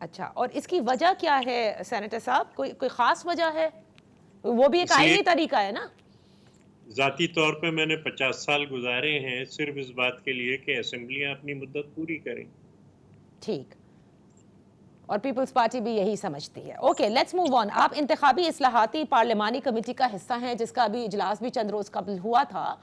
اچھا، اور اس کی وجہ کیا ہے سینیٹر صاحب؟ کوئی خاص وجہ ہے؟ وہ بھی ایک آئینی طریقہ ہے نا؟ ذاتی طور پہ میں نے 50 سال گزارے ہیں صرف اس بات کے لیے کہ اسمبلیاں اپنی مدت پوری کریں. ٹھیک، اور پیپلز پارٹی بھی یہی سمجھتی ہے. Okay, let's move on. آپ انتخابی اصلاحاتی پارلیمانی کمیٹی کا حصہ ہیں جس کا ابھی اجلاس بھی چند روز قبل ہوا تھا.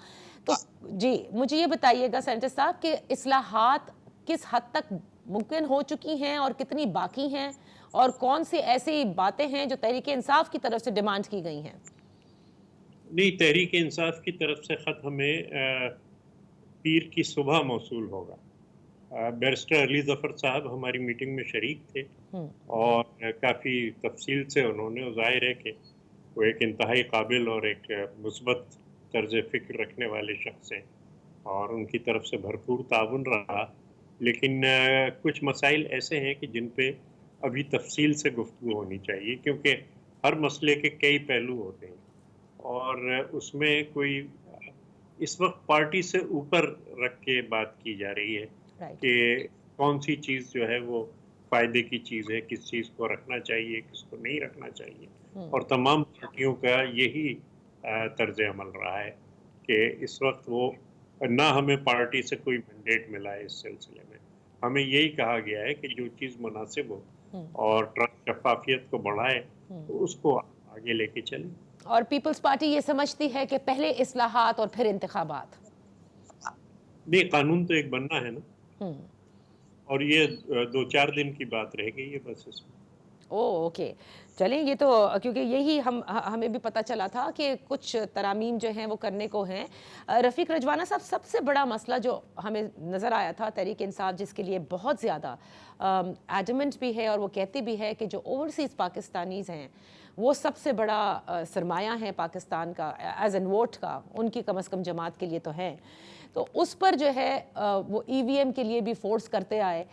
تو جی مجھے یہ بتائیے گا سینیٹر صاحب کہ اصلاحات کس حد تک ممکن ہو چکی ہیں اور کتنی باقی ہیں، اور کون سی ایسی باتیں ہیں جو تحریک انصاف کی طرف سے ڈیمانڈ کی گئی ہیں؟ نہیں، تحریک انصاف کی طرف سے خط ہمیں پیر کی صبح موصول ہوگا. بیرسٹر علی ظفر صاحب ہماری میٹنگ میں شریک تھے اور کافی تفصیل سے انہوں نے، ظاہر ہے کہ وہ ایک انتہائی قابل اور ایک مثبت طرز فکر رکھنے والے شخص ہیں اور ان کی طرف سے بھرپور تعاون رہا. لیکن کچھ مسائل ایسے ہیں کہ جن پہ ابھی تفصیل سے گفتگو ہونی چاہیے، کیونکہ ہر مسئلے کے کئی پہلو ہوتے ہیں اور اس میں کوئی اس وقت پارٹی سے اوپر رکھ کے بات کی جا رہی ہے کہ کون سی چیز جو ہے وہ فائدے کی چیز ہے، کس چیز کو رکھنا چاہیے، کس کو نہیں رکھنا چاہیے. اور تمام پارٹیوں کا یہی طرز عمل رہا ہے کہ اس وقت وہ نہ ہمیں پارٹی سے کوئی مینڈیٹ ملا ہے اس سلسلے میں. ہمیں یہی کہا گیا ہے کہ جو چیز مناسب ہو اور شفافیت کو بڑھائے تو اس کو آگے لے کے چلیں. اور پیپلز پارٹی یہ سمجھتی ہے کہ پہلے اصلاحات اور پھر انتخابات. نہیں، قانون تو ایک بننا ہے نا، اور یہ 2-4 دن کی بات رہ گئی ہے بس اس میں. اوکے، چلیں، یہ تو کیونکہ یہی ہمیں بھی پتہ چلا تھا کہ کچھ ترامیم جو ہیں وہ کرنے کو ہیں. رفیق رجوانہ صاحب، سب سے بڑا مسئلہ جو ہمیں نظر آیا تھا تحریک انصاف جس کے لیے بہت زیادہ ایڈمنٹ بھی ہے اور وہ کہتی بھی ہے کہ جو اوورسیز پاکستانیز ہیں وہ سب سے بڑا سرمایہ ہیں پاکستان کا ایز این ووٹ کا، ان کی کم از کم جماعت کے لیے تو ہیں. تو اس پر جو ہے وہ ای وی ایم کے لیے بھی فورس کرتے آئے.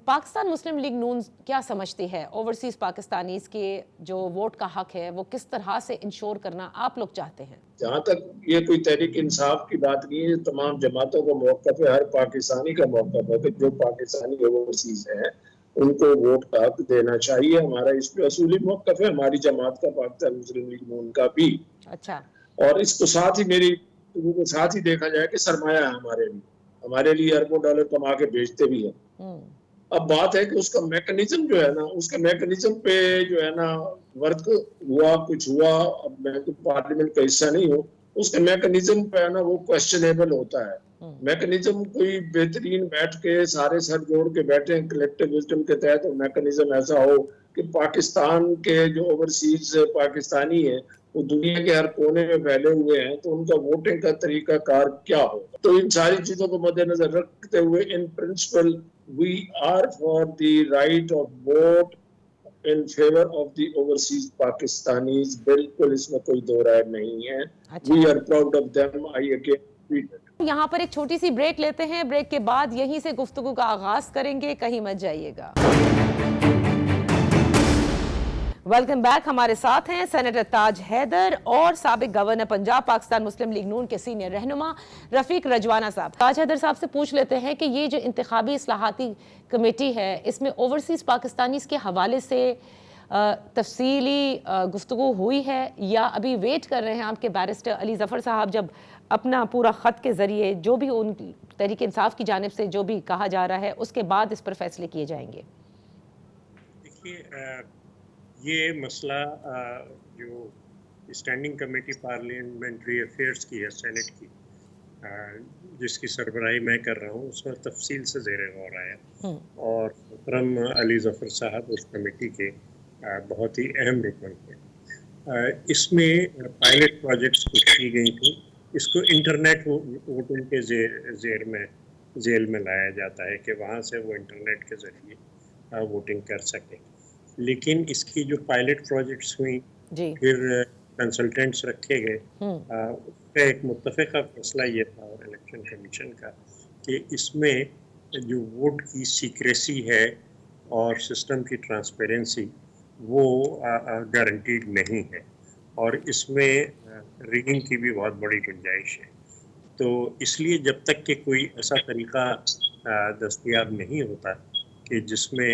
پاکستان مسلم لیگ نون کیا سمجھتی ہے اوورسیز پاکستانیز کے جو ووٹ کا حق ہے وہ کس طرح سے انشور کرنا آپ لوگ چاہتے ہیں؟ جہاں تک یہ کوئی تحریک انصاف کی بات نہیں ہے، تمام جماعتوں کا موقف ہے، ہر پاکستانی کا موقف ہے کہ جو پاکستانی اوورسیز ہیں ان کو ووٹ کا حق دینا چاہیے. ہمارا اس پہ اصولی موقف ہے، ہماری جماعت کا، پاکستان مسلم لیگ نون کا بھی. اچھا، اور اس کو ساتھ ہی میری کو ساتھ ہی دیکھا جائے کہ سرمایہ ہے ہمارے لیے اربوں ڈالر کما کے بیچتے بھی ہیں. اب بات ہے کہ اس کا میکنزم جو ہے نا، اس کے میکنزم پہ جو ہے نا ورک ہوا، کچھ ہوا. اب میں تو پارلیمنٹ کا حصہ نہیں ہوں، اس کے میکنزم پہ ہے نا وہ کوشچنیبل ہوتا ہے. میکنزم کوئی بہترین بیٹھ کے سارے سر جوڑ کے بیٹھے کلیکٹیو وزڈم کے تحت، اور میکنزم ایسا ہو کہ پاکستان کے جو اوورسیز پاکستانی ہیں وہ دنیا کے ہر کونے میں پھیلے ہوئے ہیں، تو ان کا ووٹنگ کا طریقہ کار کیا ہوگا. تو ان ساری چیزوں کو مد نظر رکھتے ہوئے in principle we are for the right of vote in favor of the overseas Pakistanis. بالکل اس میں کوئی دو رائے نہیں ہے. We are proud of them. I again repeat it. یہاں پر ایک چھوٹی سی بریک لیتے ہیں، بریک کے بعد یہیں سے گفتگو کا آغاز کریں گے، کہیں مت جائیے گا. Welcome back. ہمارے ساتھ ہیں سینیٹر تاج حیدر اور سابق گورنر پنجاب پاکستان مسلم لیگ نون کے سینئر رہنما رفیق رجوانہ صاحب. تاج حیدر صاحب سے پوچھ لیتے ہیں کہ یہ جو انتخابی اصلاحاتی کمیٹی ہے اس میں اوورسیز پاکستانیز کے حوالے سے تفصیلی گفتگو ہوئی ہے یا ابھی ویٹ کر رہے ہیں آپ کے بیرسٹر علی ظفر صاحب جب اپنا پورا خط کے ذریعے جو بھی ان تحریک انصاف کی جانب سے جو بھی کہا جا رہا ہے اس کے بعد اس پر فیصلے کیے جائیں گے؟ دیکھیے، یہ مسئلہ جو اسٹینڈنگ کمیٹی پارلیمنٹری افیئرس کی ہے سینٹ کی، جس کی سربراہی میں کر رہا ہوں، اس میں تفصیل سے زیر غور آیا اور محترم علی ظفر صاحب اس کمیٹی کے بہت ہی اہم رکن تھے. اس میں پائلٹ پروجیکٹس کچھ کی گئی تھیں. اس کو انٹرنیٹ ووٹنگ کے ذیل میں لایا جاتا ہے کہ وہاں سے وہ انٹرنیٹ کے ذریعے ووٹنگ کر سکیں. لیکن اس کی جو پائلٹ پروجیکٹس ہوئیں پھر کنسلٹنٹس رکھے گئے، اس کا ایک متفقہ فیصلہ یہ تھا اور الیکشن کمیشن کا کہ اس میں جو ووٹ کی سیکریسی ہے اور سسٹم کی ٹرانسپیرنسی وہ گارنٹیڈ نہیں ہے، اور اس میں ریگنگ کی بھی بہت بڑی گنجائش ہے. تو اس لیے جب تک کہ کوئی ایسا طریقہ دستیاب نہیں ہوتا کہ جس میں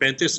35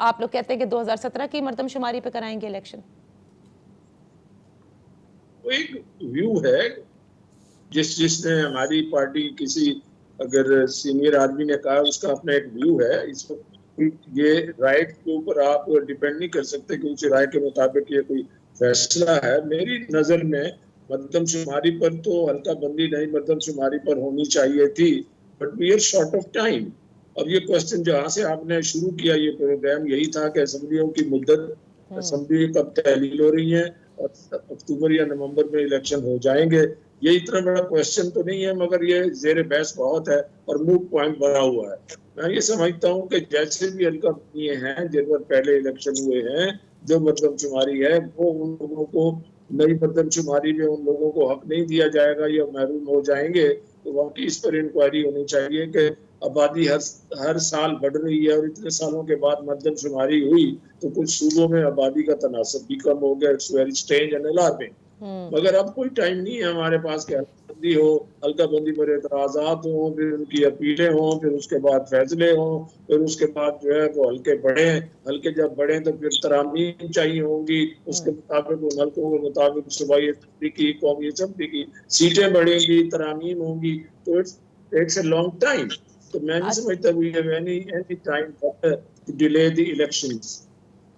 آپ لوگ کہتے ہیں کہ 2017 کی مردم شماری پہ کرائیں گے الیکشن؟ وہ ایک ویو ہے، جس نے ہماری پارٹی کسی اگر سینئر آدمی نے کہا اس کا اپنا ایک ویو ہے. اس وقت یہ رائے کے اوپر آپ ڈیپینڈ نہیں کر سکتے کہ اس رائے کے مطابق یہ کوئی فیصلہ ہے. میری نظر میں مردم شماری پر تو حلقہ بندی نہیں مردم شماری پر ہونی چاہیے تھی، but we are short of time. اب یہ کوشچن جہاں سے آپ نے شروع کیا یہ پروگرام یہی تھا کہ اسمبلیوں کی مدت، اسمبلی کب تحلیل ہو رہی ہیں اور اکتوبر یا نومبر میں الیکشن ہو جائیں گے. یہ اتنا بڑا کوشچن تو نہیں ہے، مگر یہ زیر بحث بہت ہے اور موٹ پوائنٹ بنا ہوا ہے. میں یہ سمجھتا ہوں کہ جیسے بھی حلقہ بندی ہیں جن پر پہلے الیکشن ہوئے ہیں، جو مردم شماری ہے وہ ان لوگوں کو نئی مردم شماری میں ان لوگوں کو حق نہیں دیا جائے گا یا محروم ہو جائیں گے. تو واقعی اس پر انکوائری ہونی چاہیے کہ آبادی ہر سال بڑھ رہی ہے اور اتنے سالوں کے بعد مردم شماری ہوئی تو کچھ صوبوں میں آبادی کا تناسب بھی کم ہو گیا. It's very strange and alarming. مگر اب کوئی ٹائم نہیں ہے ہمارے پاس کہ حلقہ بندی ہو، حلقہ بندی پر اعتراضات ہوں، پھر ان کی اپیلیں ہوں، پھر اس کے بعد فیصلے ہوں، پھر اس کے بعد جو ہے وہ حلقے بڑھیں. حلقے جب بڑھیں تو پھر ترامیم چاہیے ہوں گی، اس کے مطابق ان حلقوں کے مطابق صوبائی اسمبلی کی، قومی اسمبلی کی سیٹیں بڑھیں گی، ترامیم ہوں گی. تو it's takes a long time. تو میں نہیں سمجھتا we have any time to delay the elections.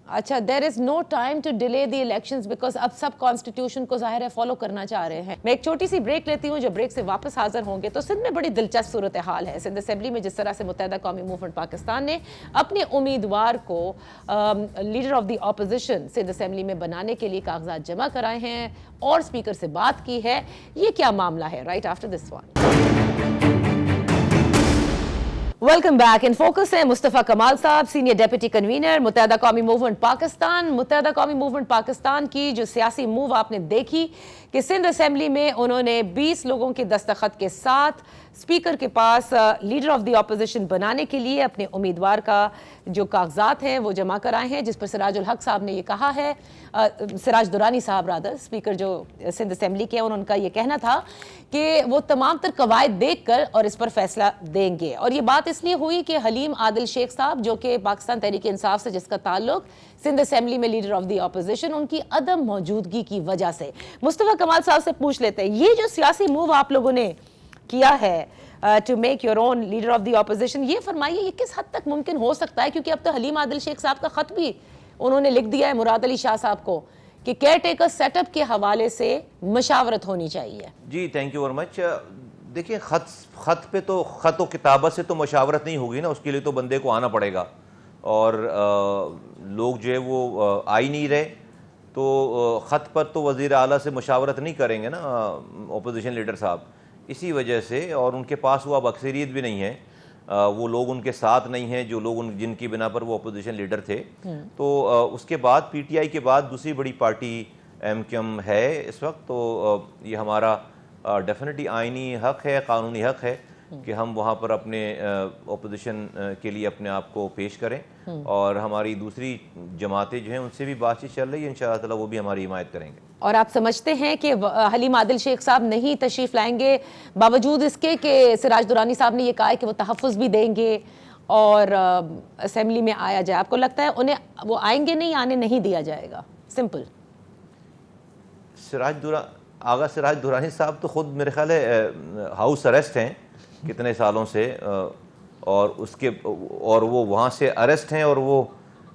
اچھا، there is no time to delay the elections because اب سب کانسٹیٹیوشن کو ظاہر ہے فالو کرنا چاہ رہے ہیں. میں ایک چھوٹی سی بریک لیتی ہوں. جب بریک سے واپس حاضر ہوں گے تو سندھ میں بڑی دلچسپ صورتحال ہے. سندھ اسمبلی میں جس طرح سے متحدہ قومی موومنٹ پاکستان نے اپنے امیدوار کو leader of the opposition Sindh assembly میں بنانے کے لیے کاغذات جمع کرائے ہیں اور اسپیکر سے بات کی ہے، یہ کیا معاملہ ہے؟ Right after this one. Welcome back. In focus ہے مصطفیٰ کمال صاحب، سینئر ڈیپٹی کنوینر متحدہ قومی موومنٹ پاکستان. متحدہ قومی موومنٹ پاکستان کی جو سیاسی موو آپ نے دیکھی کہ سندھ اسمبلی میں انہوں نے 20 لوگوں کے دستخط کے ساتھ اسپیکر کے پاس لیڈر آف دی اپوزیشن بنانے کے لیے اپنے امیدوار کا جو کاغذات ہیں وہ جمع کرائے ہیں، جس پر سراج الحق صاحب نے یہ کہا ہے، سراج درانی صاحب رادر اسپیکر جو سندھ اسمبلی کے ہیں، انہوں کا یہ کہنا تھا کہ وہ تمام تر قواعد دیکھ کر اور اس پر فیصلہ دیں گے. اور یہ بات اس لیے ہوئی کہ حلیم عادل شیخ صاحب جو کہ پاکستان تحریک انصاف سے جس کا تعلق سندھ اسمبلی میں لیڈر آف دی اپوزیشن، ان کی عدم موجودگی کی وجہ سے. مصطفیٰ کمال صاحب سے پوچھ لیتے ہیں، یہ جو سیاسی موو آپ لوگوں نے کیا ہے to make your own leader of the opposition, یہ فرمائیے یہ کس حد تک ممکن ہو سکتا ہے؟ کیونکہ اب تو حلیم عادل شیخ صاحب کا خط بھی انہوں نے لکھ دیا ہے مراد علی شاہ صاحب کو کہ کیئر ٹیکر سیٹ اپ کے حوالے سے مشاورت ہونی چاہیے. جی تھینک یو ویری مچ. دیکھیں خط پہ تو خط و کتابت سے تو مشاورت نہیں ہوگی نا، اس کے لیے تو بندے کو آنا پڑے گا. اور لوگ جو ہے وہ آ ہی نہیں رہے تو خط پر تو وزیر اعلیٰ سے مشاورت نہیں کریں گے نا اپوزیشن لیڈر صاحب. اسی وجہ سے، اور ان کے پاس وہ اب اکثریت بھی نہیں ہے، وہ لوگ ان کے ساتھ نہیں ہیں جو لوگ جن کی بنا پر وہ اپوزیشن لیڈر تھے. تو اس کے بعد پی ٹی آئی کے بعد دوسری بڑی پارٹی ایم کیو ایم ہے اس وقت. تو یہ ہمارا ڈیفینیٹلی آئینی حق ہے، قانونی حق ہے کہ ہم وہاں پر اپنے اپوزیشن کے لیے اپنے آپ کو پیش کریں. اور ہماری دوسری جماعتیں جو ہیں ان سے بھی بات چیت چل رہی ہے، انشاءاللہ تعالیٰ وہ بھی ہماری حمایت کریں گے. اور آپ سمجھتے ہیں کہ حلیم عادل شیخ صاحب نہیں تشریف لائیں گے باوجود اس کے کہ سراج درانی صاحب نے یہ کہا ہے کہ وہ تحفظ بھی دیں گے اور اسمبلی میں آیا جائے؟ آپ کو لگتا ہے انہیں وہ آئیں گے نہیں، آنے نہیں دیا جائے گا؟ سمپل. آغا سراج درانی صاحب تو خود میرے خیال ہے ہاؤس اریسٹ ہیں کتنے سالوں سے، اور وہ وہاں سے اریسٹ ہیں اور وہ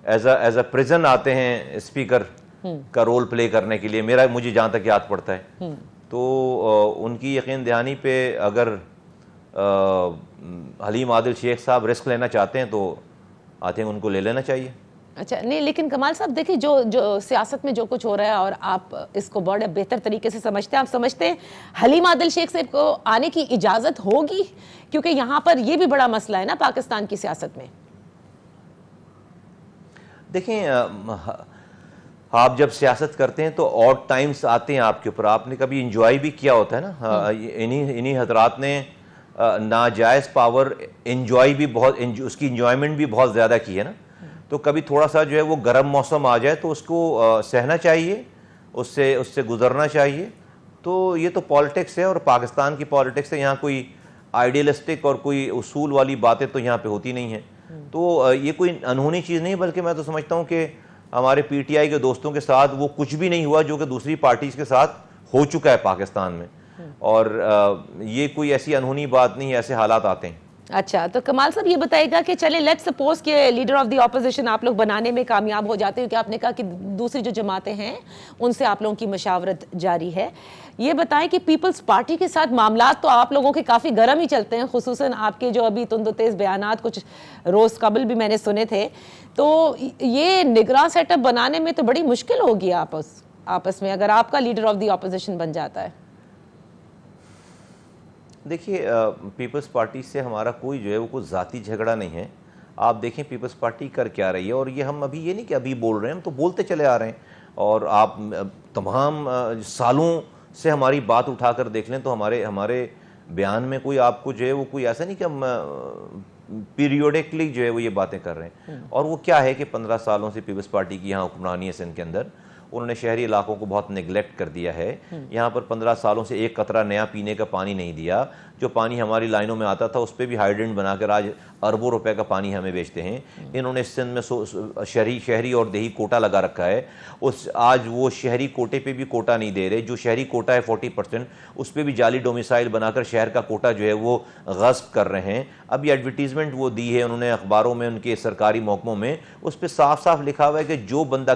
ایز اے پریزن آتے ہیں اسپیکر کا رول پلے کرنے کے لیے، مجھے جہاں تک یاد پڑتا ہے. تو ان کی یقین دہانی پہ اگر حلیم عادل شیخ صاحب رسک لینا چاہتے ہیں تو آئی تھنک ان کو لے لینا چاہیے. اچھا نہیں، لیکن کمال صاحب دیکھیں جو سیاست میں جو کچھ ہو رہا ہے اور آپ اس کو بڑے بہتر طریقے سے سمجھتے ہیں، آپ سمجھتے ہیں حلیم عادل شیخ صاحب کو آنے کی اجازت ہوگی؟ کیونکہ یہاں پر یہ بھی بڑا مسئلہ ہے نا پاکستان کی سیاست میں. دیکھیں آپ جب سیاست کرتے ہیں تو آڈ ٹائمز آتے ہیں آپ کے اوپر. آپ نے کبھی انجوائے بھی کیا ہوتا ہے نا، انہی حضرات نے ناجائز پاور انجوائے بھی بہت، اس کی انجوائمنٹ بھی بہت زیادہ کی ہے نا. تو کبھی تھوڑا سا جو ہے وہ گرم موسم آ جائے تو اس کو سہنا چاہیے، اس سے گزرنا چاہیے. تو یہ تو پالیٹکس ہے اور پاکستان کی پالیٹکس ہے. یہاں کوئی آئیڈیلسٹک اور کوئی اصول والی باتیں تو یہاں پہ ہوتی نہیں ہیں. تو یہ کوئی انہونی چیز نہیں، بلکہ میں تو سمجھتا ہوں کہ ہمارے پی ٹی آئی کے دوستوں کے ساتھ وہ کچھ بھی نہیں ہوا جو کہ دوسری پارٹیز کے ساتھ ہو چکا ہے پاکستان میں، اور یہ کوئی ایسی انہونی بات نہیں ہے، ایسے حالات آتے ہیں۔ اچھا، تو کمال صاحب یہ بتائے گا کہ چلے لیٹ سپوز کہ لیڈر آف دی اپوزیشن آپ لوگ بنانے میں کامیاب ہو جاتے ہیں، کہ آپ نے کہا کہ دوسری جو جماعتیں ہیں ان سے آپ لوگوں کی مشاورت جاری ہے، یہ بتائیں کہ پیپلز پارٹی کے ساتھ معاملات تو آپ لوگوں کے کافی گرم ہی چلتے ہیں، خصوصاً آپ کے جو ابھی تند و تیز بیانات کچھ روز قبل بھی میں نے سنے تھے، تو یہ نگراں سیٹ اپ بنانے میں تو بڑی مشکل ہوگی آپس میں اگر آپ کا لیڈر آف دی اپوزیشن بن جاتا ہے۔ دیکھیے پیپلز پارٹی سے ہمارا کوئی جو ہے وہ کوئی ذاتی جھگڑا نہیں ہے، آپ دیکھیں پیپلز پارٹی کر کیا رہی ہے، اور یہ ہم ابھی یہ نہیں کہ ابھی بول رہے ہیں، ہم تو بولتے چلے آ رہے ہیں، اور آپ تمام سالوں سے ہماری بات اٹھا کر دیکھ لیں تو ہمارے بیان میں کوئی آپ کو جو ہے وہ کوئی ایسا نہیں کہ ہم پیریوڈکلی جو ہے وہ یہ باتیں کر رہے ہیں، اور وہ کیا ہے کہ 15 سالوں سے پیپلز پارٹی کی یہاں حکمرانی ہے سندھ کے اندر، انہوں نے شہری علاقوں کو بہت نیگلیکٹ کر دیا ہے، یہاں پر 15 سالوں سے ایک قطرہ نیا پینے کا پانی نہیں دیا، جو پانی ہماری لائنوں میں آتا تھا اس پہ بھی ہائیڈرنٹ بنا کر آج اربوں روپے کا پانی ہمیں بیچتے ہیں، انہوں نے سندھ میں شہری اور دیہی کوٹا لگا رکھا ہے، آج وہ شہری کوٹے پہ بھی کوٹا نہیں دے رہے، جو شہری کوٹا ہے 40% اس پہ بھی جعلی ڈومیسائل بنا کر شہر کا کوٹا جو ہے وہ غصب کر رہے ہیں۔ اب یہ ایڈورٹیزمنٹ وہ دی ہے انہوں نے اخباروں میں، ان کے سرکاری محکموں میں، اس پہ صاف صاف لکھا ہوا ہے کہ جو بندہ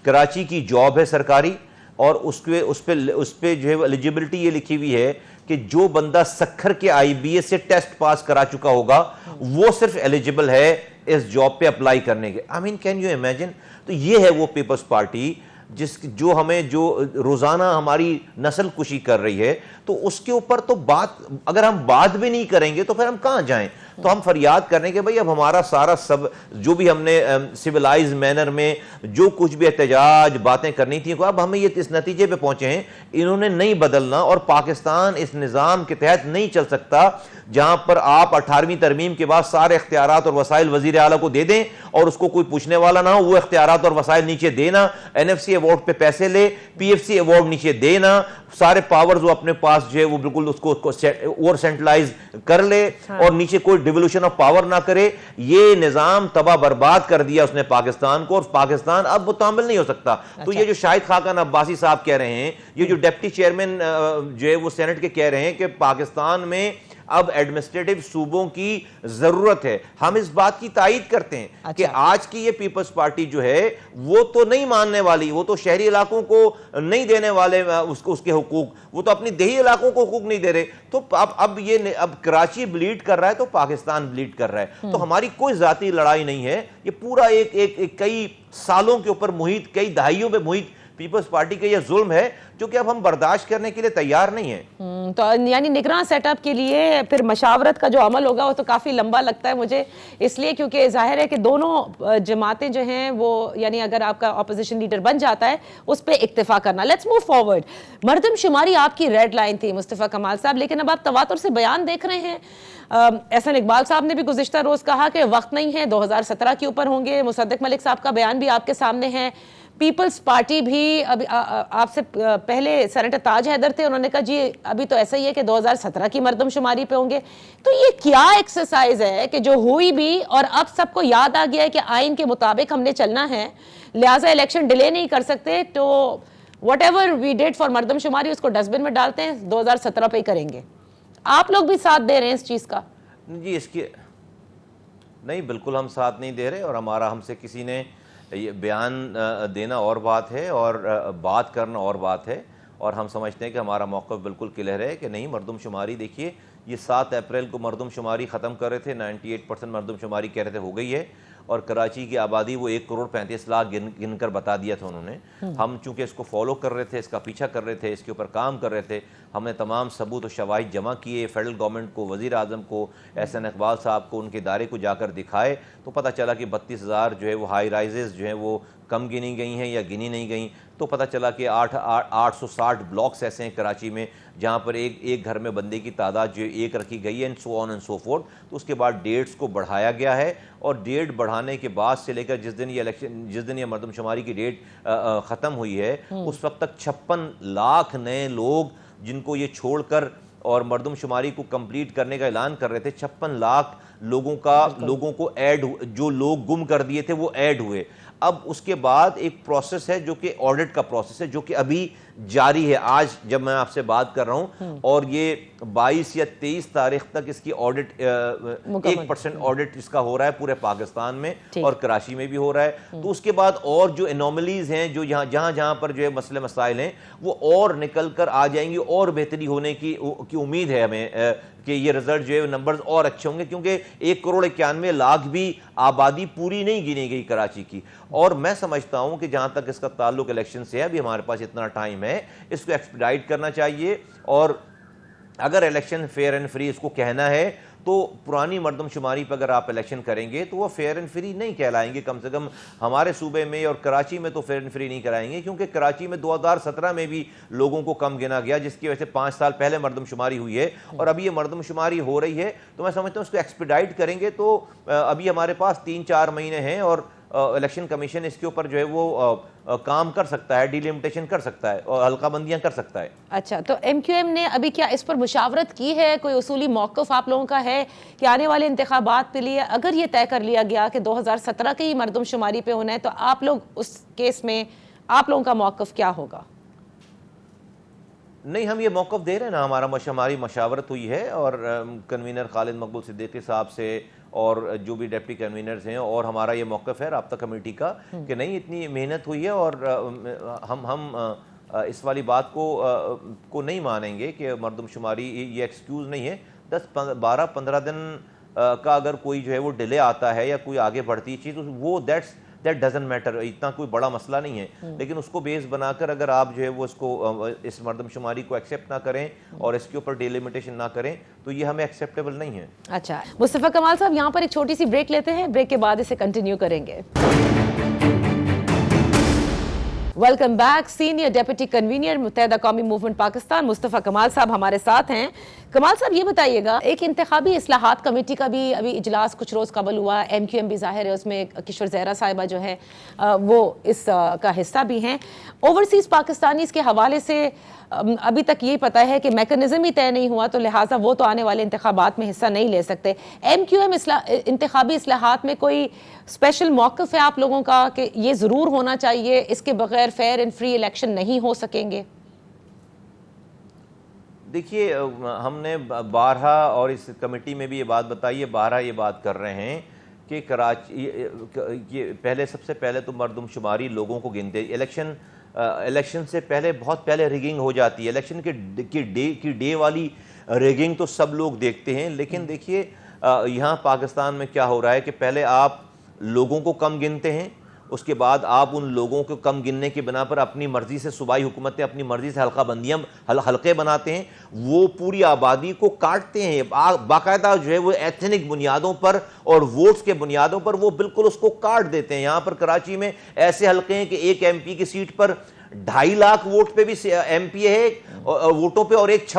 کراچی کی جاب ہے سرکاری، اور اس پہ جو ہے ایلیجبلٹی یہ لکھی ہوئی ہے کہ جو بندہ سکھر کے آئی بی ایس سے ٹیسٹ پاس کرا چکا ہوگا وہ صرف ایلیجبل ہے اس جاب پہ اپلائی کرنے کے۔ آئی مین کین یو امیجن؟ تو یہ ہے وہ پیپلز پارٹی جو روزانہ ہماری نسل کشی کر رہی ہے، تو اس کے اوپر تو اگر ہم بات بھی نہیں کریں گے تو پھر ہم کہاں جائیں؟ تو ہم فریاد کریں کہ بھئی اب ہمارا سارا سب جو بھی ہم نے سیولائز مینر میں جو کچھ بھی احتجاج باتیں کرنی تھیں، اب ہمیں یہ اس نتیجے پہ پہنچے ہیں انہوں نے نہیں بدلنا، اور پاکستان اس نظام کے تحت نہیں چل سکتا جہاں پر آپ 18ویں ترمیم کے بعد سارے اختیارات اور وسائل وزیر اعلیٰ کو دے دیں اور اس کو کوئی پوچھنے والا نہ ہو، وہ اختیارات اور وسائل نیچے دینا، این ایف سی ایوارڈ پہ پیسے لے، پی ایف سی ایوارڈ نیچے دینا، سارے پاورز وہ اپنے پاس جو ہے وہ بالکل اس کو اوور سینٹرلائز کر لے اور نیچے کوئی ڈیولوشن آف پاور نہ کرے۔ یہ نظام تباہ برباد کر دیا اس نے پاکستان کو، اور پاکستان اب متعامل نہیں ہو سکتا۔ تو یہ جو شاہد خاقان عباسی صاحب کہہ رہے ہیں، یہ جو ڈپٹی چیئرمین جو ہے وہ سینٹ کے کہہ رہے ہیں کہ پاکستان میں اب ایڈمنسٹریٹو صوبوں کی ضرورت ہے، ہم اس بات کی تائید کرتے ہیں کہ آج کی یہ پیپلز پارٹی جو ہے وہ تو نہیں ماننے والی، وہ تو شہری علاقوں کو نہیں دینے والے اس کے حقوق، وہ تو اپنی دیہی علاقوں کو حقوق نہیں دے رہے، تو اب کراچی بلیڈ کر رہا ہے تو پاکستان بلیڈ کر رہا ہے۔ تو ہماری کوئی ذاتی لڑائی نہیں ہے، یہ پورا ایک کئی سالوں کے اوپر محیط، کئی دہائیوں پہ محیط پیپلز پارٹی کا یہ ظلم ہے جو کہ اب ہم برداشت کرنے کے لیے تیار نہیں ہیں۔ تو یعنی نگراں سیٹ اپ کے لیے پھر مشاورت کا جو عمل ہوگا وہ تو کافی لمبا لگتا ہے مجھے، اس لیے کیونکہ ظاہر ہے کہ دونوں جماعتیں جو ہیں وہ، یعنی اگر آپ کا اپوزیشن لیڈر بن جاتا ہے اس پہ اکتفا کرنا۔ Let's move forward. مردم شماری آپ کی ریڈ لائن تھی مصطفیٰ کمال صاحب، لیکن اب آپ تواتر سے بیان دیکھ رہے ہیں۔ احسن اقبال صاحب نے بھی گزشتہ روز کہا کہ وقت نہیں ہے، 2017 کے اوپر ہوں گے، مصدق ملک صاحب کا بیان بھی آپ کے سامنے ہے، پیپلز پارٹی بھی ابھی آپ سے پہلے سینیٹر تاج حیدر تھے، انہوں نے کہا جی ابھی تو ایسا ہی ہے کہ 2017 کی مردم شماری پہ ہوں گے۔ تو یہ کیا ایکسرسائز ہے کہ جو ہوئی بھی اور اب سب کو یاد آ گیا ہے کہ آئین کے مطابق ہم نے چلنا ہے، لہٰذا الیکشن ڈیلے نہیں کر سکتے، تو whatever we did for مردم شماری اس کو ڈسٹ بن میں ڈالتے ہیں، 2017 پہ ہی کریں گے۔ آپ لوگ بھی ساتھ دے رہے ہیں اس چیز کا؟ جی اس کی نہیں، بالکل ہم ساتھ نہیں دے رہے، اور ہم سے کسی نے یہ بیان دینا اور بات ہے اور بات کرنا اور بات ہے، اور ہم سمجھتے ہیں کہ ہمارا موقف بالکل کلیئر ہے کہ نہیں، مردم شماری دیکھیے یہ 7 اپریل کو مردم شماری ختم کر رہے تھے، 98% مردم شماری کہہ رہے تھے ہو گئی ہے، اور کراچی کی آبادی وہ 1,35,00,000 گن کر بتا دیا تھا انہوں نے۔ ہم چونکہ اس کو فالو کر رہے تھے، اس کا پیچھا کر رہے تھے، اس کے اوپر کام کر رہے تھے، ہم نے تمام ثبوت و شواہد جمع کیے، فیڈرل گورنمنٹ کو، وزیر اعظم کو، احسن اقبال صاحب کو، ان کے ادارے کو جا کر دکھائے، تو پتہ چلا کہ 32,000 جو ہے وہ ہائی رائزز جو ہیں وہ کم گنی گئی ہیں یا گنی نہیں گئیں، تو پتہ چلا کہ 860 بلاکس ایسے ہیں کراچی میں جہاں پر ایک گھر میں بندے کی تعداد جو ایک رکھی گئی ہے، سو آن اینڈ سو فورتھ۔ تو اس کے بعد ڈیٹس کو بڑھایا گیا ہے، اور ڈیٹ بڑھانے کے بعد سے لے کر جس دن یہ مردم شماری کی ڈیٹ ختم ہوئی ہے، اس وقت تک 56 لاکھ نئے لوگ جن کو یہ چھوڑ کر اور مردم شماری کو کمپلیٹ کرنے کا اعلان کر رہے تھے، 56 لاکھ لوگوں کو ایڈ، جو لوگ گم کر دیے تھے وہ ایڈ ہوئے. اب اس کے بعد ایک پروسیس ہے جو کہ آڈٹ کا پروسیس ہے، جو کہ ابھی جاری ہے. آج جب میں آپ سے بات کر رہا ہوں، اور یہ 22 یا 23 تاریخ تک اس کی آڈٹ 1% آڈٹ اس کا ہو رہا ہے پورے پاکستان میں، اور کراچی میں بھی ہو رہا ہے. تو اس کے بعد اور جو انوملیز ہیں، جو جہاں پر جو ہے مسئلے مسائل ہیں، وہ اور نکل کر آ جائیں گی، اور بہتری ہونے کی امید ہے ہمیں کہ یہ رزلٹ جو ہے نمبرز اور اچھے ہوں گے، کیونکہ 1,91,00,000 بھی آبادی پوری نہیں گنی گئی کراچی کی. اور میں سمجھتا ہوں کہ جہاں تک اس کا تعلق الیکشن سے ہے، ابھی ہمارے پاس اتنا ٹائم ہے، اس کو ایکسپیڈائٹ کرنا چاہیے. اور اگر الیکشن فیئر اینڈ فری اس کو کہنا ہے، تو پرانی مردم شماری پہ اگر آپ الیکشن کریں گے تو وہ فیئر اینڈ فری نہیں کہلائیں گے. کم سے کم ہمارے صوبے میں اور کراچی میں تو فیئر اینڈ فری نہیں کرائیں گے، کیونکہ کراچی میں 2017 میں بھی لوگوں کو کم گنا گیا، جس کی وجہ سے 5 سال پہلے مردم شماری ہوئی ہے، اور ابھی یہ مردم شماری ہو رہی ہے. تو میں سمجھتا ہوں اس کو ایکسپیڈائٹ کریں گے تو ابھی ہمارے پاس 3-4 مہینے ہیں، اور الیکشن کمیشن اس کے اوپر جو ہے وہ کام کر سکتا ہے، ڈیلیمیٹیشن کر سکتا ہے، اور حلقہ بندیاں کر سکتا ہے. اچھا، تو ایم کیو ایم نے ابھی کیا اس پر مشاورت کی ہے؟ کوئی اصولی موقف آپ لوگوں کا ہے کہ آنے والے انتخابات کے لیے اگر یہ طے کر لیا گیا کہ 2017 کی مردم شماری پہ ہونا ہے، تو آپ لوگ اس کیس میں آپ لوگوں کا موقف کیا ہوگا؟ نہیں، ہم یہ موقف دے رہے ہیں نا، ہماری مشاورت ہوئی ہے، اور کنوینر خالد مقبول صدیقی صاحب سے اور جو بھی ڈپٹی کنوینرز ہیں، اور ہمارا یہ موقف ہے رابطہ کمیٹی کا کہ نہیں، اتنی محنت ہوئی ہے، اور ہم اس والی بات کو نہیں مانیں گے کہ مردم شماری یہ ایکسکیوز نہیں ہے. 10-12-15 دن کا اگر کوئی جو ہے وہ ڈیلے آتا ہے یا کوئی آگے بڑھتی چیز، وہ دیٹ ڈزنٹ میٹر، اتنا کوئی بڑا مسئلہ نہیں ہے. لیکن اس کو بیس بنا کر اگر آپ جو ہے وہ اس مردم شماری کو ایکسیپٹ نہ کریں اور اس کے اوپر ڈیلیمیٹیشن نہ کریں، تو یہ ہمیں ایکسیپٹیبل نہیں ہے. اچھا، مصطفیٰ کمال صاحب، یہاں پر ایک چھوٹی سی بریک لیتے ہیں، بریک کے بعد اسے کنٹینیو کریں گے. Welcome back. Senior deputy convener متحدہ قومی موومنٹ پاکستان مصطفیٰ کمال صاحب ہمارے ساتھ ہیں. کمال صاحب، یہ بتائیے گا، ایک انتخابی اصلاحات کمیٹی کا بھی ابھی اجلاس کچھ روز قبل ہوا، ایم کیو ایم بھی ظاہر ہے اس میں کشور زہرا صاحبہ جو ہے وہ اس کا حصہ بھی ہیں. اوورسیز پاکستانیز کے حوالے سے ابھی تک یہی پتہ ہے کہ میکنزم ہی طے نہیں ہوا، تو لہٰذا وہ تو آنے والے انتخابات میں حصہ نہیں لے سکتے. ایم کیو ایم انتخابی اصلاحات میں کوئی اسپیشل موقف ہے آپ لوگوں کا کہ یہ ضرور ہونا چاہیے، اس کے بغیر فیئر اینڈ فری الیکشن نہیں ہو سکیں گے؟ دیکھیے، ہم نے بارہا اور اس کمیٹی میں بھی یہ بات بتائی ہے، بارہا یہ بات کر رہے ہیں کہ کراچی پہلے، سب سے پہلے تو مردم شماری لوگوں کو گنتے، الیکشن سے پہلے بہت پہلے ریگنگ ہو جاتی ہے. الیکشن کی ڈے والی ریگنگ تو سب لوگ دیکھتے ہیں، لیکن دیکھیے یہاں پاکستان میں کیا ہو رہا ہے کہ پہلے آپ لوگوں کو کم گنتے ہیں، اس کے بعد آپ ان لوگوں کو کم گننے کی بنا پر اپنی مرضی سے صوبائی حکومتیں اپنی مرضی سے حلقہ بندیاں حلقے بناتے ہیں، وہ پوری آبادی کو کاٹتے ہیں باقاعدہ جو ہے وہ ایتھنک بنیادوں پر اور ووٹس کے بنیادوں پر، وہ بالکل اس کو کاٹ دیتے ہیں. یہاں پر کراچی میں ایسے حلقے ہیں کہ ایک ایم پی کی سیٹ پر 2.5 لاکھ ووٹ پہ بھی ایم پی ہے ووٹوں پہ، اور ایک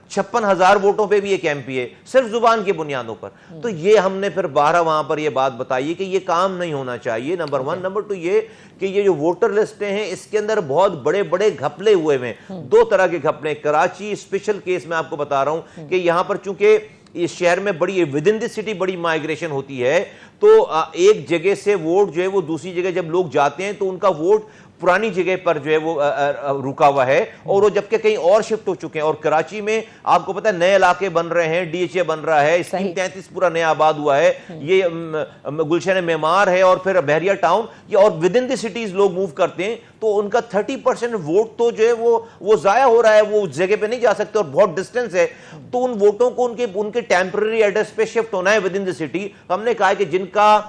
56,000 ووٹوں پہ بھی ایک ایم پی ہے، صرف زبان کی بنیادوں پر. تو یہ ہم نے پھر 12 وہاں پر یہ بات بتائی کہ یہ کام نہیں ہونا چاہیے، نمبر 1. نمبر 2 یہ کہ یہ جو ووٹر لسٹیں ہیں اس کے اندر بہت بڑے بڑے گھپلے ہوئے ہیں. 2 طرح کے گھپلے. کراچی اسپیشل کیس میں آپ کو بتا رہا ہوں کہ یہاں پر چونکہ اس شہر میں بڑی ود ان دی سٹی بڑی مائگریشن ہوتی ہے، تو ایک جگہ سے ووٹ جو ہے وہ دوسری جگہ جب لوگ جاتے ہیں تو ان کا ووٹ پرانی جگہ پر جو ہے وہ رکا ہوا ہے، اور وہ جبکہ کہیں اور شفٹ ہو چکے ہیں. اور کراچی میں آپ کو پتہ ہے نئے علاقے بن رہے ہیں، ڈی ایچ اے بن رہا ہے، اسکیم 33 پورا نیا آباد ہوا ہے، یہ گلشن معمار ہے، اور پھر بحریہ ٹاؤن، یہ اور ود ان دی سٹیز لوگ موو کرتے ہیں، تو ان کا 30% ووٹ تو جو ہے وہ ضائع ہو رہا ہے، وہ اس جگہ پہ نہیں جا سکتے اور بہت ڈسٹینس ہے. تو ان ووٹوں کو ان کے ٹیمپرری ایڈریس پہ شفٹ ہونا ہے ود ان دی سٹی. ہم نے کہا کہ جن کا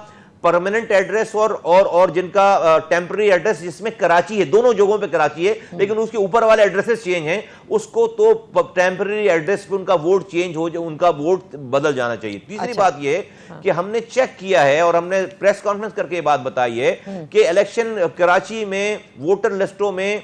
پرماننٹ ایڈریس اور جن کا ٹیمپرری ایڈریس جس میں کراچی ہے، دونوں جگہوں پہ کراچی ہے لیکن اس کے اوپر والے ایڈریسز چینج ہیں، اس کو تو ٹیمپرری ایڈریس پہ ان کا ووٹ چینج ہو جائے، ان کا ووٹ بدل جانا چاہیے. تیسری بات یہ کہ ہم نے چیک کیا ہے اور ہم نے پریس کانفرنس کر کے یہ بات بتائی ہے کہ الیکشن کراچی میں ووٹر لسٹوں میں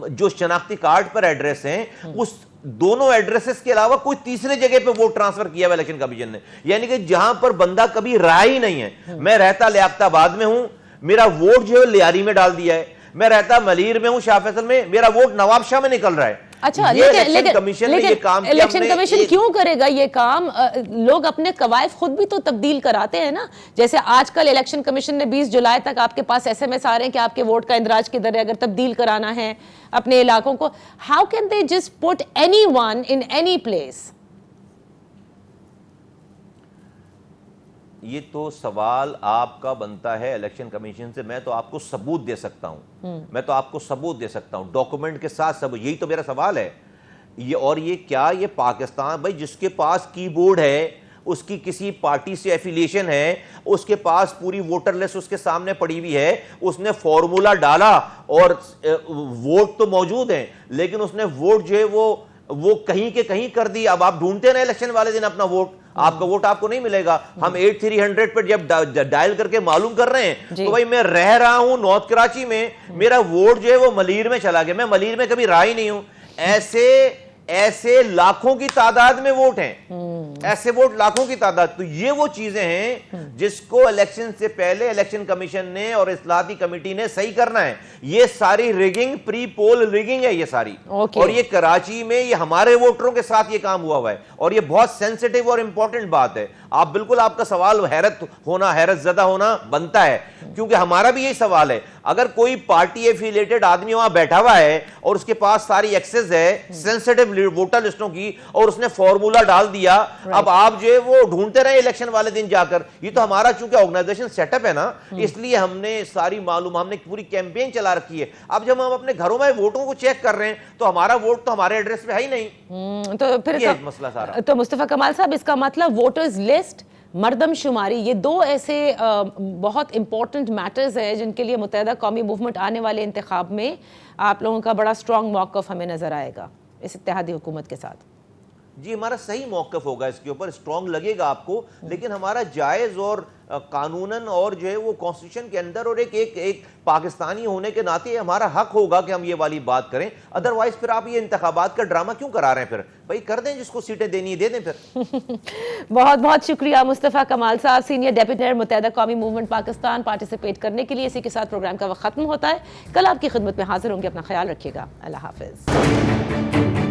جو شناختی کارڈ پر ایڈریس ہیں اس دونوں ایڈریسز کے علاوہ کوئی تیسرے جگہ پہ ووٹ ٹرانسفر کیا ہوا الیکشن کمیشن نے. یعنی کہ جہاں پر بندہ کبھی رہا ہی نہیں ہے، میں رہتا لیاقت آباد میں ہوں، میرا ووٹ جو ہے لیاری میں ڈال دیا ہے، میں رہتا ملیر میں ہوں، شاہ فیصل میں، میرا ووٹ نواب شاہ میں نکل رہا ہے. اچھا یہ الیکشن کمیشن نے یہ کام کیا، الیکشن کمیشن کیوں کرے گا یہ کام؟ لوگ اپنے قوائف خود بھی تو تبدیل کراتے ہیں نا. جیسے آج کل الیکشن کمیشن نے 20 جولائی تک آپ کے پاس SMS آ رہے ہیں کہ آپ کے ووٹ کا اندراج کدھر ہے، اگر تبدیل کرانا ہے اپنے علاقوں کو. How can they just put any one in any place? یہ تو سوال آپ کا بنتا ہے الیکشن کمیشن سے. میں تو آپ کو ثبوت دے سکتا ہوں، ڈاکومنٹ کے ساتھ سب. یہی تو میرا سوال ہے. اور یہ کیا یہ پاکستان بھائی جس کے پاس کی بورڈ ہے، اس کی کسی پارٹی سے ایفیلیشن ہے، اس کے پاس پوری ووٹر لسٹ اس کے سامنے پڑی ہوئی ہے، اس نے فارمولا ڈالا اور ووٹ تو موجود ہیں، لیکن اس نے ووٹ جو ہے وہ کہیں کے کہیں کر دی. اب آپ ڈھونڈتے رہے الیکشن والے دن اپنا ووٹ، آپ کا ووٹ آپ کو نہیں ملے گا. ہم 8300 پر جب ڈائل کر کے معلوم کر رہے ہیں تو بھائی میں رہ رہا ہوں نارتھ کراچی میں، میرا ووٹ جو ہے وہ ملیر میں چلا گیا، میں ملیر میں کبھی رہا ہی نہیں ہوں. ایسے لاکھوں کی تعداد میں ووٹ ہیں، ایسے ووٹ لاکھوں کی تعداد. تو یہ وہ چیزیں ہیں جس کو الیکشن سے پہلے الیکشن کمیشن نے اور اصلاحاتی کمیٹی نے صحیح کرنا ہے. یہ ساری ریگنگ، پری پول ریگنگ ہے یہ ساری. اور یہ کراچی میں یہ ہمارے ووٹروں کے ساتھ یہ کام ہوا ہے، اور یہ بہت سینسٹیو اور امپورٹنٹ بات ہے. آپ بالکل، آپ کا سوال حیرت زدہ ہونا بنتا ہے، کیونکہ ہمارا بھی یہی سوال ہے. اگر کوئی پارٹی ایفیلیٹڈ آدمی وہاں بیٹھا ہوا ہے اور اس کے پاس ساری ایکسس ہے سینسٹیو ووٹر لسٹوں کی، اور اس نے فارمولا ڈال دیا، اب آپ جو ہے وہ ڈھونڈتے رہے الیکشن والے دن جا کر. یہ تو ہمارا چونکہ آرگنائزیشن سیٹ اپ ہے نا، اس لیے ہم نے ساری معلوم، ہم نے پوری کیمپین چلا رکھی ہے. اب جب ہم اپنے گھروں میں ووٹوں کو چیک کر رہے ہیں تو ہمارا ووٹ تو ہمارے ایڈریس پہ ہے ہی نہیں. تو پھر یہ مسئلہ سارا. تو مصطفیٰ کمال صاحب، اس کا مطلب ووٹرز لسٹ، مردم شماری، یہ دو ایسے بہت امپورٹنٹ میٹرز ہیں جن کے لیے متحدہ قومی موومنٹ آنے والے انتخاب میں آپ لوگوں کا بڑا اسٹرانگ موقف ہمیں نظر آئے گا اس اتحادی حکومت کے ساتھ. جی ہمارا صحیح موقف ہوگا اس کے اوپر، اسٹرانگ لگے گا آپ کو، لیکن ہمارا جائز اور قانوناً اور جو ہے وہ کانسٹیٹیوشن کے اندر اور ایک پاکستانی ہونے کے ناطے ہمارا حق ہوگا کہ ہم یہ والی بات کریں. ادروائز پھر آپ یہ انتخابات کا ڈرامہ کیوں کرا رہے ہیں؟ پھر بھائی کر دیں، جس کو سیٹیں دینی ہے دے دیں پھر. بہت بہت شکریہ مصطفیٰ کمال صاحب، سینئر ڈیپٹی متحدہ قومی موومنٹ پاکستان، پارٹیسپیٹ کرنے کے لیے. اسی کے ساتھ پروگرام کا وقت ختم ہوتا ہے. کل آپ کی خدمت میں حاضر ہوں گے. اپنا خیال رکھیے گا. اللہ حافظ.